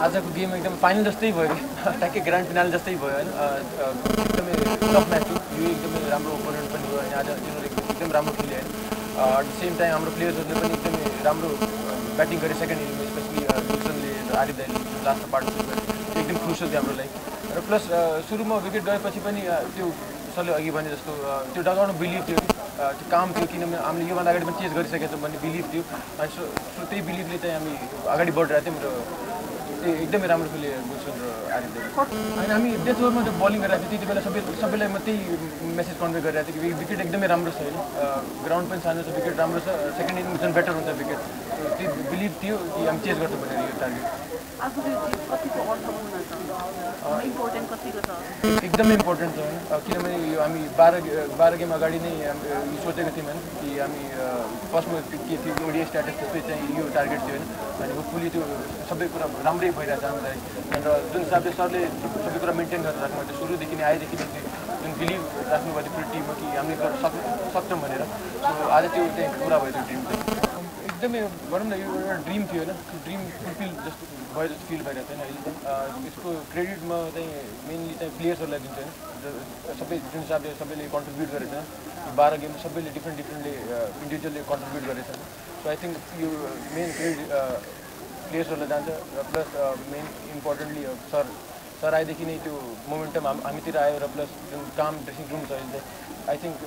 आजको गेम एकदम फाइनल जस्तै भयो ट्याक्कै ग्रान्ड फिनाल जस्तै भयो हैन एकदमै टफ म्याच हो यो एकदमै राम्रो ओपोनेन्ट पनि हो अनि आज तिनीहरु एकदम राम्रो खेले हैन एट द सेम टाइम हाम्रो प्लेयर्सहरुले पनि एकदमै राम्रो ब्याटिङ गरे सेकेन्ड इनिङमा स्पेशली विल्सनले आरिफ दाइले लास्ट पार्टिसिपेट गरे एकदम क्रुसियल थियो हाम्रो लागि र प्लस सुरुमा विकेट गएपछि पनि त्यो सरले अघि भने जस्तो त्यो डगआउटमा बिलिभ थियो त्यो काम थियो किनभने हामीले योभन्दा अगाडि पनि चेज गरिसकेका छौँ भन्ने बिलिभ थियो अनि सो त्यही बिलिभले चाहिँ हामी अगाडि बढिरहेको थियौँ र त्यो एकदमै राम्रो खेले विल्सन र आरिफ दाइले अनि हामी डेथ ओभरमा जो बलिङ गरिरहेको थियो त्यति बेला सबैलाई म त्यही मेसेज कन्भे गरिरहेको थिएँ कि विकेट एकदमै राम्रो छ होइन ग्राउन्ड पनि सानो छ विकेट राम्रो छ सेकेन्ड इनिङ झन् बेटर हुन्छ विकेट त्यो बिलिभ थियो कि हामी चेज गर्छौँ भनेर यो टार्गेट एकदमै इम्पोर्टेन्ट छ होइन किनभने यो हामी 12 गेम अगाडि नै सोचेको थियौँ होइन कि हामी फर्स्टमा के थियो ओडिआई स्ट्याटस त्यसपछि चाहिँ यो टार्गेट थियो होइन अनि होपफुली त्यो सबै कुरा राम्रै भइरहेछ हामीलाई र जुन हिसाबले सरले सबै कुरा मेन्टेन गरेर राख्नु थियो सुरुदेखि नै आएदेखि नै जुन बिलिभ राख्नुभएको थियो टिममा कि हामीले सक्छौँ भनेर सो आज त्यो चाहिँ पुरा भयो त्यो ड्रिम चाहिँ एकदमै भनौँ न यो एउटा ड्रिम थियो होइन ड्रिम फुलफिल जस्तो भयो जस्तो फिल भइरहेको थियो होइन अहिले चाहिँ यसको क्रेडिट म चाहिँ मेनली चाहिँ प्लेयर्सहरूलाई दिन्छु होइन सबै जुन हिसाबले सबैले कन्ट्रिब्युट गरेछ 12 गेम सबैले डिफ्रेन्टले इन्डिभिजुअलले कन्ट्रिब्युट गरेछ सो आई थिङ्क यो मेन क्रेडिट प्लेयर्सहरूलाई जान्छ र प्लस मेन इम्पोर्टेन्टली सर आएदेखि नै त्यो मोमेन्टम हामीतिर आयो र प्लस जुन काम ड्रेसिङ रुम छ अहिले चाहिँ आई थिङ्क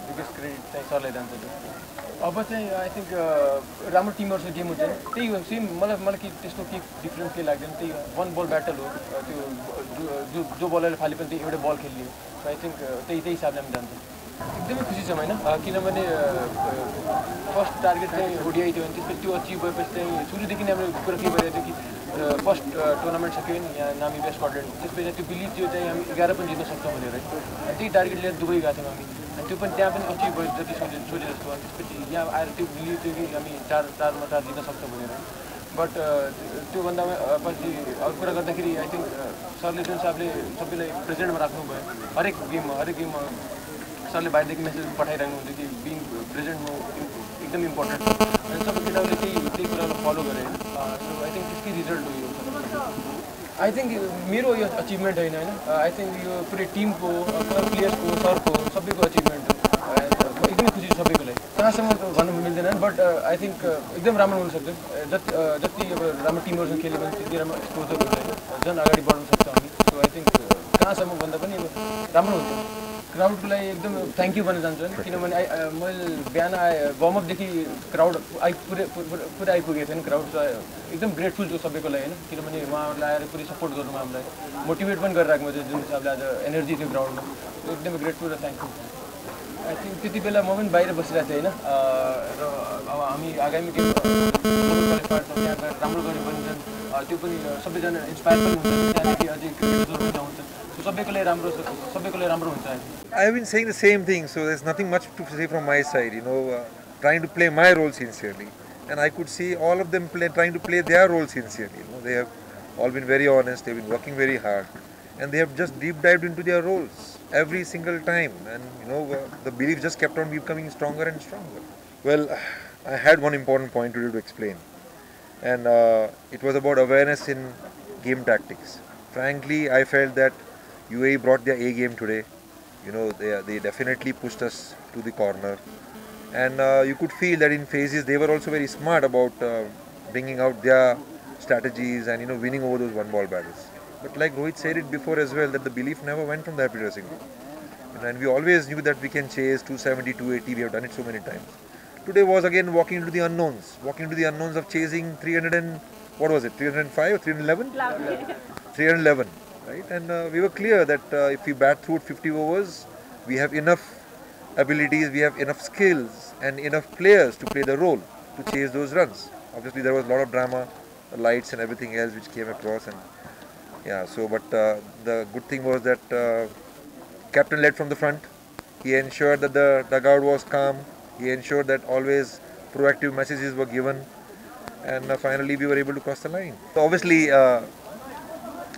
बिगेस्ट क्रेडिट चाहिँ सरलाई जान्छ त्यो अब चाहिँ आई थिङ्क राम्रो टिमहरूसँग गेम हुन्छ त्यही हो सेम मलाई के त्यस्तो के डिफ्रेन्स केही लाग्दैन त्यही वान बल ब्याटल हो त्यो जो बलरले फाले पनि त्यही एउटै बल खेल्ने हो आई थिङ्क त्यही हिसाबले हामी जान्छौँ एकदमै खुसी छौँ होइन किनभने फर्स्ट टार्गेट चाहिँ ओडिआई थियो भने त्यसपछि त्यो अचिभ भएपछि चाहिँ सुरुदेखि नै हाम्रो कुरा के भइरहेको थियो कि फर्स्ट टुर्नामेन्ट सक्यो नि यहाँ नामी बेस्ट स्कटल्यान्ड त्यसपछि त्यो बिलिभ थियो चाहिँ हामी 11 पनि जित्न सक्छौँ भनेर है अनि त्यही टार्गेट लिएर दुबई गएको थियौँ हामी अनि त्यो पनि त्यहाँ पनि अचिभ भयो जति सोचे जस्तो अनि त्यसपछि यहाँ आएर त्यो बिलिभ थियो कि हामी 4-4 जित्न सक्छौँ भनेर बट त्योभन्दा पछि अरू कुरा गर्दाखेरि आई थिङ्क सरले जुन हिसाबले सबैलाई प्रेजेन्टमा राख्नुभयो हरेक गेममा सरले बाहिरदेखि मेसेज पठाइरहनु हुन्थ्यो कि बिङ प्रेजेन्टमा एकदम इम्पोर्टेन्ट अनि सबै केटाहरूले त्यही कुरालाई फलो गरे होइन सो आई थिङ्क त्यसकै रिजल्ट हो यो आई थिङ्क मेरो यो अचिभमेन्ट होइन होइन आई थिङ्क यो पुरै टिमको पुरा प्लेयर्सको सरको सबैको अचिभमेन्ट हो एकदमै खुसी छु सबैको लागि कहाँसम्म भन्नु मिल्दैन बट आई थिङ्क एकदम राम्रो हुनसक्छ जति अब राम्रो टिमहरूसँग खेल्यो भने त्यति राम्रो एक्सपोजर हुन्छ होइन झन् अगाडि बढ्न सक्छ हामी सो आई थिङ्क कहाँसम्म भन्दा पनि अब राम्रो हुन्छ क्राउडको लागि एकदम थ्याङ्क यू भन्न चाहन्छु होइन किनभने मैले बिहान वार्मअपदेखि क्राउड पुरै आइपुगेको थिएँ क्राउड एकदम ग्रेटफुल छु सबैको लागि होइन किनभने उहाँहरूलाई आएर पुरै सपोर्ट गर्नु हामीलाई मोटिभेट पनि गरिराख्नु थियो जुन हिसाबले आज एनर्जी थियो ग्राउन्डमा एकदमै ग्रेटफुल र थ्याङ्क यू आई थिङ्क त्यति बेला म पनि बाहिर बसिरहेको थिएँ होइन र अब हामी आगामी गेम त्यहाँ गएर राम्रो गऱ्यो भने त्यो पनि सबैजना इन्सपायर पनि हुन्छ त्यहाँदेखि अझै क्रिकेटर्सहरू पनि आउँछ सबैको लागि राम्रो हुन्छ I have been saying the same thing, so there's nothing much to say from my side, trying to play my role sincerely. And I could see all of them trying to play their role sincerely. They have all been very honest, they've been working very hard, and they have just deep dived into their roles every single time. And the belief just kept on becoming stronger and stronger. Well, I had one important point to explain, and it was about awareness in game tactics. Frankly, I felt that UAE brought their A game today. They definitely pushed us to the corner, and you could feel that in phases they were also very smart about bringing out their strategies and winning over those one ball battles. But like Rohit said it before as well, that the belief never went from the happy dressing room, and we always knew that we can chase 270, 280. We have done it so many times. Today was again walking into the unknowns of chasing 300 and what was it, 305 or 311? 311. Right? And we were clear that if we bat through 50 overs, we have enough abilities, we have enough skills and enough players to play the role to chase those runs. Obviously there was a lot of drama, the lights and everything else which came across, and but the good thing was that captain led from the front. He ensured that the dugout was calm, he ensured that always proactive messages were given, and finally we were able to cross the line. So obviously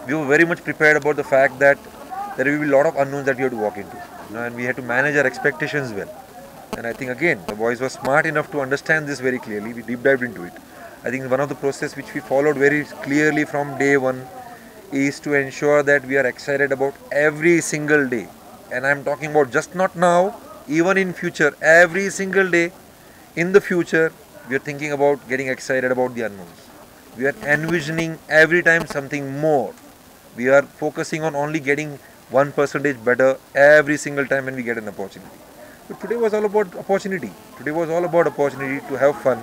we were very much prepared about the fact that there will be a lot of unknowns that we have to walk into, and we had to manage our expectations well. And I think again the boys were smart enough to understand this very clearly. We deep dived into it, I think one of the process which we followed very clearly from day one is to ensure that we are excited about every single day. And I'm talking about just not now, even in future, every single day in the future, we are thinking about getting excited about the unknowns. We are envisioning every time something more. We are focusing on only getting 1% better every single time when we get an opportunity. So today was all about opportunity. Today was all about opportunity to have fun,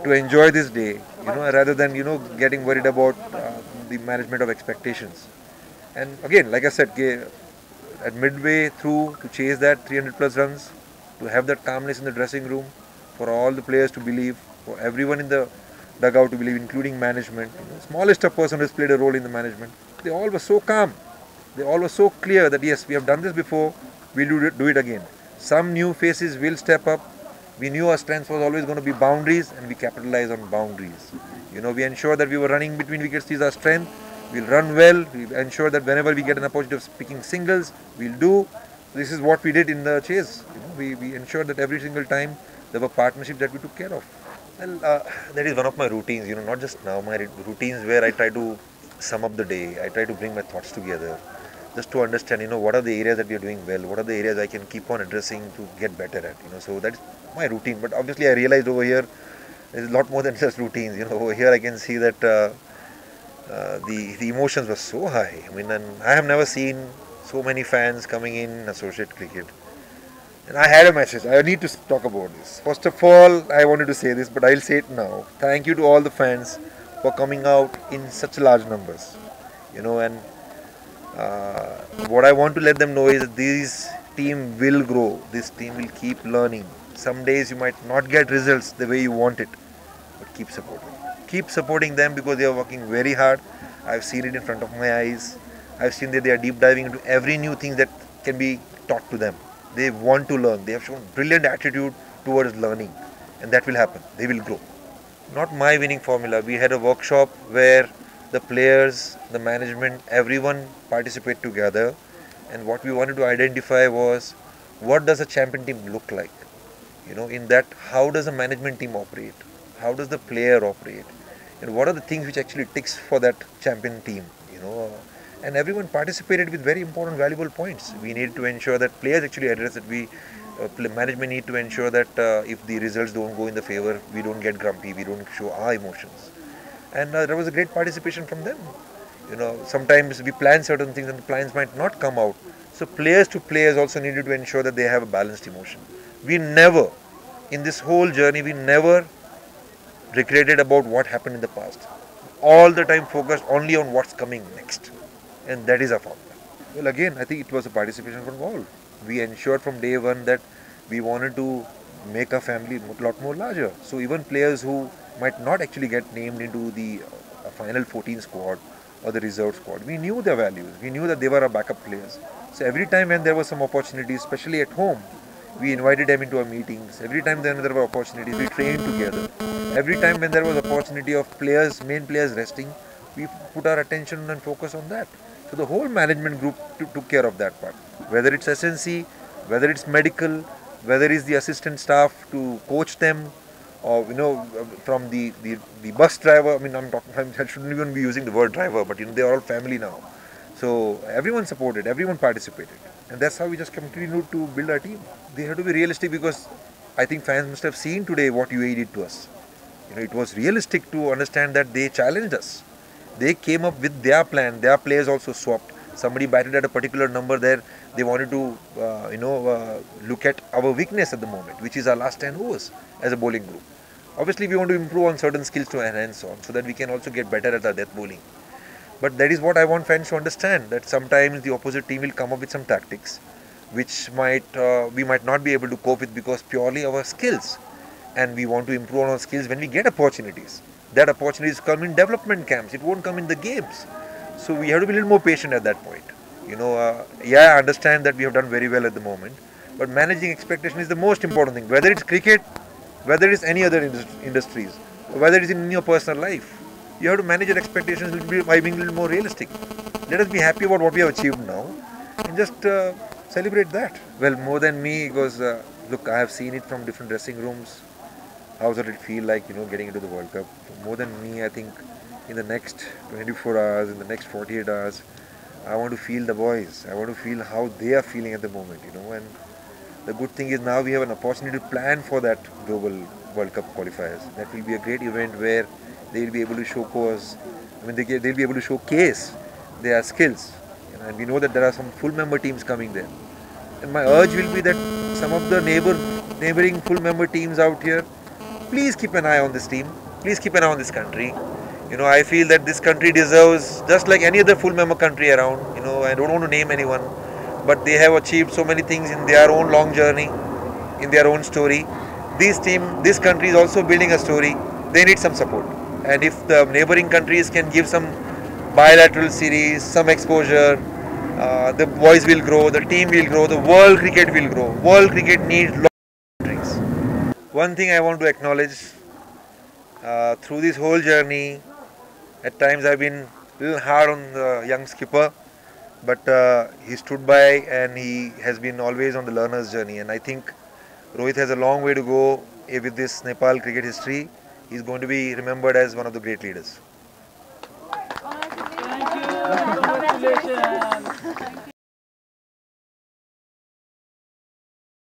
to enjoy this day, rather than getting worried about the management of expectations. And again, like I said, at midway through to chase that 300 plus runs, to have that calmness in the dressing room, for all the players to believe, for everyone in the dugout to believe, including management. Smallest of person has played a role in the management. They all were so calm. They all were so clear that yes, we have done this before, we'll do it again. Some new faces will step up. We knew our strength was always going to be boundaries, and we capitalized on boundaries. We ensure that we were running between wickets. These are strength. We'll run well. We ensure that whenever we get an opportunity of picking singles, we'll do. This is what we did in the chase. We ensured that every single time there were partnerships that we took care of. Well, that is one of my routines. Not just now. My routines where I try to sum up the day. I try to bring my thoughts together, just to understand, what are the areas that we are doing well, what are the areas I can keep on addressing to get better at, so that's my routine. But obviously I realized over here, there's a lot more than just routines, over here I can see that the emotions were so high. And I have never seen so many fans coming in associate cricket. And I had a message, I need to talk about this. First of all, I wanted to say this, but I'll say it now. Thank you to all the fans for coming out in such large numbers, and what I want to let them know is that this team will grow. This team will keep learning. Some days you might not get results the way you want it, but keep supporting. Keep supporting them because they are working very hard. I've seen it in front of my eyes. I've seen that they are deep diving into every new thing that can be taught to them. They want to learn. They have shown brilliant attitude towards learning, and that will happen. They will grow. Not my winning formula. We had a workshop where the players, the management, everyone participate together, and what we wanted to identify was what does a champion team look like. In that, how does the management team operate, how does the player operate, and what are the things which actually ticks for that champion team. And everyone participated with very important valuable points. We need to ensure that players actually address that. Management need to ensure that if the results don't go in the favor, we don't get grumpy, we don't show our emotions. And there was a great participation from them. Sometimes we plan certain things and the plans might not come out. So players to players also needed to ensure that they have a balanced emotion. We never, in this whole journey, we never regretted about what happened in the past. All the time focused only on what's coming next. And that is our formula. Well, again, I think it was a participation from all. We ensured from day one that we wanted to make our family a lot more larger. So even players who might not actually get named into the final 14 squad or the reserve squad, we knew their values. We knew that they were our backup players. So every time when there was some opportunities, especially at home, we invited them into our meetings. Every time there were opportunities, we trained together. Every time when there was opportunity of main players resting, we put our attention and focus on that. So the whole management group took care of that part. Whether it's SNC, whether it's medical, whether it's the assistant staff to coach them, or from the bus driver. I shouldn't even be using the word driver, but they are all family now. So everyone supported, everyone participated, and that's how we just continued to build our team. They have to be realistic because I think fans must have seen today what UAE did to us. It was realistic to understand that they challenged us. They came up with their plan. Their players also swapped. Somebody batted at a particular number there. They wanted to, look at our weakness at the moment, which is our last 10 overs as a bowling group. Obviously, we want to improve on certain skills to enhance on, so that we can also get better at our death bowling. But that is what I want fans to understand, that sometimes the opposite team will come up with some tactics, which we might not be able to cope with because purely our skills. And we want to improve on our skills when we get opportunities. That opportunities come in development camps. It won't come in the games. So we have to be a little more patient at that point. I understand that we have done very well at the moment, but managing expectation is the most important thing. Whether it's cricket, whether it's any other industries, whether it's in your personal life, you have to manage your expectations by being a little more realistic. Let us be happy about what we have achieved now, and just celebrate that. Well, more than me, because look, I have seen it from different dressing rooms. How does it feel like, getting into the World Cup? More than me, I think in the next 24 hours, in the next 48 hours, I want to feel the boys. I want to feel how they are feeling at the moment. And the good thing is now we have an opportunity to plan for that global World Cup qualifiers. That will be a great event where they will be able to showcase, they'll be able to showcase their skills. And we know that there are some full member teams coming there. And my urge will be that some of the neighboring full member teams out here, please keep an eye on this team. Please keep an eye on this country. I feel that this country deserves, just like any other full member country around. I don't want to name anyone, but they have achieved so many things in their own long journey, in their own story. This country is also building a story. They need some support. And if the neighboring countries can give some bilateral series, some exposure, the boys will grow, the team will grow, the world cricket will grow. World cricket needs lot of countries. One thing I want to acknowledge, through this whole journey, at times I've been a little hard on the young skipper, but he stood by and he has been always on the learner's journey. And I think Rohit has a long way to go with this Nepal cricket history. He's going to be remembered as one of the great leaders. Thank you. Congratulations.